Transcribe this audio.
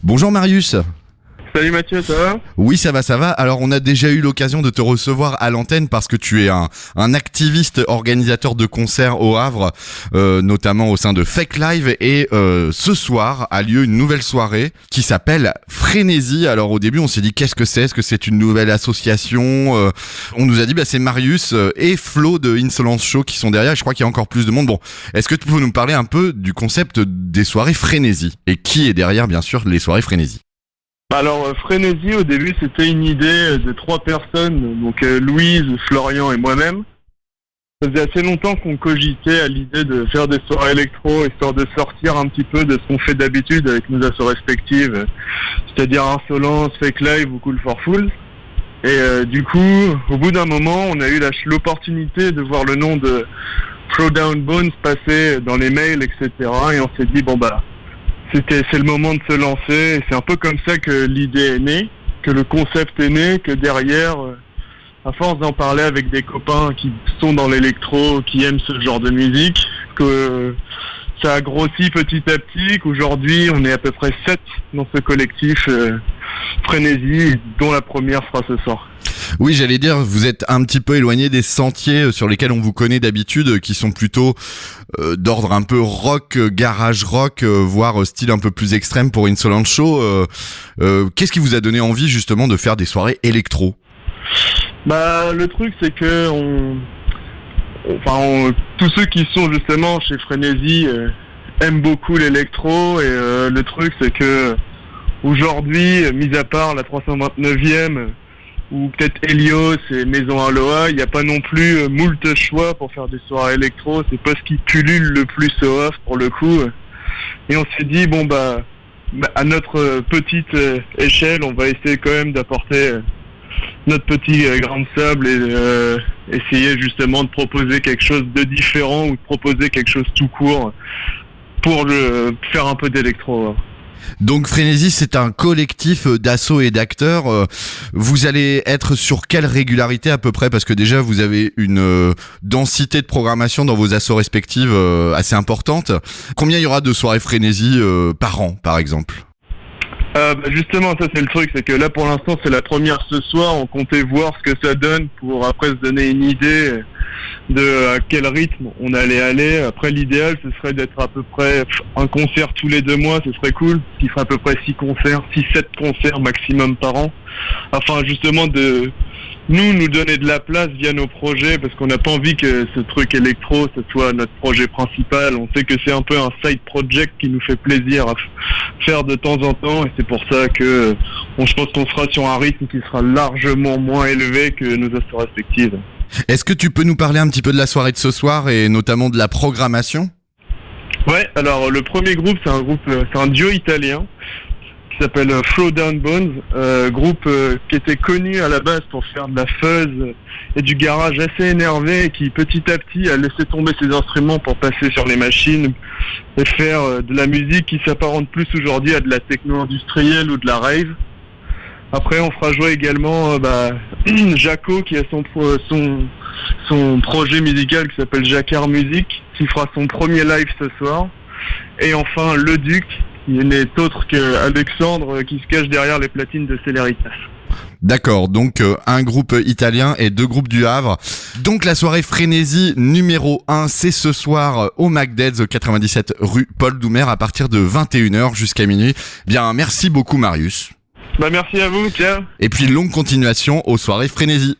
Bonjour Marius. Salut Mathieu, ça va? Oui, ça va. Alors, on a déjà eu l'occasion de te recevoir à l'antenne parce que tu es un activiste organisateur de concerts au Havre, notamment au sein de Fake Live. Et ce soir a lieu une nouvelle soirée qui s'appelle Frénésie. Alors, au début, on s'est dit qu'est-ce que c'est? Est-ce que c'est une nouvelle association? On nous a dit c'est Marius et Flo de Insolence Show qui sont derrière. Je crois qu'il y a encore plus de monde. Bon, est-ce que tu peux nous parler un peu du concept des soirées Frénésie et qui est derrière, bien sûr, les soirées Frénésie? Alors Frénésie, au début, c'était une idée de 3 personnes, donc Louise, Florian et moi-même. Ça faisait assez longtemps qu'on cogitait à l'idée de faire des soirées électro, histoire de sortir un petit peu de ce qu'on fait d'habitude avec nos assos respectives, c'est-à-dire Insolence, Fake Live ou Cool for Fools. Et du coup, au bout d'un moment, on a eu l'opportunité de voir le nom de Throwdown Bones passer dans les mails, etc. Et on s'est dit, c'est le moment de se lancer, et c'est un peu comme ça que l'idée est née, que le concept est né, que derrière, à force d'en parler avec des copains qui sont dans l'électro, qui aiment ce genre de musique, que ça a grossi petit à petit, qu'aujourd'hui on est à peu près 7 dans ce collectif Frénésie, dont la première sera ce soir. Oui, j'allais dire, vous êtes un petit peu éloigné des sentiers sur lesquels on vous connaît d'habitude, qui sont plutôt d'ordre un peu rock, garage rock, voire style un peu plus extrême pour Insolence Show. Qu'est-ce qui vous a donné envie justement de faire des soirées électro? Le truc c'est que tous ceux qui sont justement chez Frénésie aiment beaucoup l'électro, et le truc c'est que aujourd'hui, mis à part la 329e ou peut-être Helios et Maison Aloha, il n'y a pas non plus moult choix pour faire des soirées électro. C'est pas ce qui pullule le plus au Havre pour le coup. Et on s'est dit à notre petite échelle, on va essayer quand même d'apporter notre petit grain de sable et essayer justement de proposer quelque chose de différent ou de proposer quelque chose tout court pour faire un peu d'électro. Donc Frénésie, c'est un collectif d'assos et d'acteurs. Vous allez être sur quelle régularité à peu près? Parce que déjà, vous avez une densité de programmation dans vos assos respectives assez importante. Combien il y aura de soirées Frénésie par an, par exemple? Justement, ça c'est le truc, c'est que là pour l'instant c'est la première ce soir. On comptait voir ce que ça donne pour après se donner une idée de à quel rythme on allait aller. Après, l'idéal ce serait d'être à peu près un concert tous les 2 mois, ce serait cool, ce qui ferait à peu près 6-7 concerts maximum par an, afin justement de nous donner de la place via nos projets, parce qu'on n'a pas envie que ce truc électro ce soit notre projet principal. On sait que c'est un peu un side project qui nous fait plaisir à faire de temps en temps, et c'est pour ça que je pense qu'on sera sur un rythme qui sera largement moins élevé que nos assos respectives. Est-ce que tu peux nous parler un petit peu de la soirée de ce soir et notamment de la programmation? Ouais, alors le premier groupe c'est un duo italien qui s'appelle Throwdown Bones, groupe qui était connu à la base pour faire de la fuzz et du garage assez énervé, et qui petit à petit a laissé tomber ses instruments pour passer sur les machines et faire de la musique qui s'apparente plus aujourd'hui à de la techno industrielle ou de la rave. Après, on fera jouer également Jaco, qui a son projet musical qui s'appelle Jacquard Music, qui fera son premier live ce soir. Et enfin, Le Duc, qui n'est autre qu'Alexandre, qui se cache derrière les platines de Celeritas. D'accord, donc un groupe italien et 2 groupes du Havre. Donc la soirée Frénésie numéro 1, c'est ce soir au McDead's, 97 rue Paul Doumer, à partir de 21h jusqu'à minuit. Bien, merci beaucoup Marius. Merci à vous, ciao. Et puis longue continuation aux soirées Frénésie.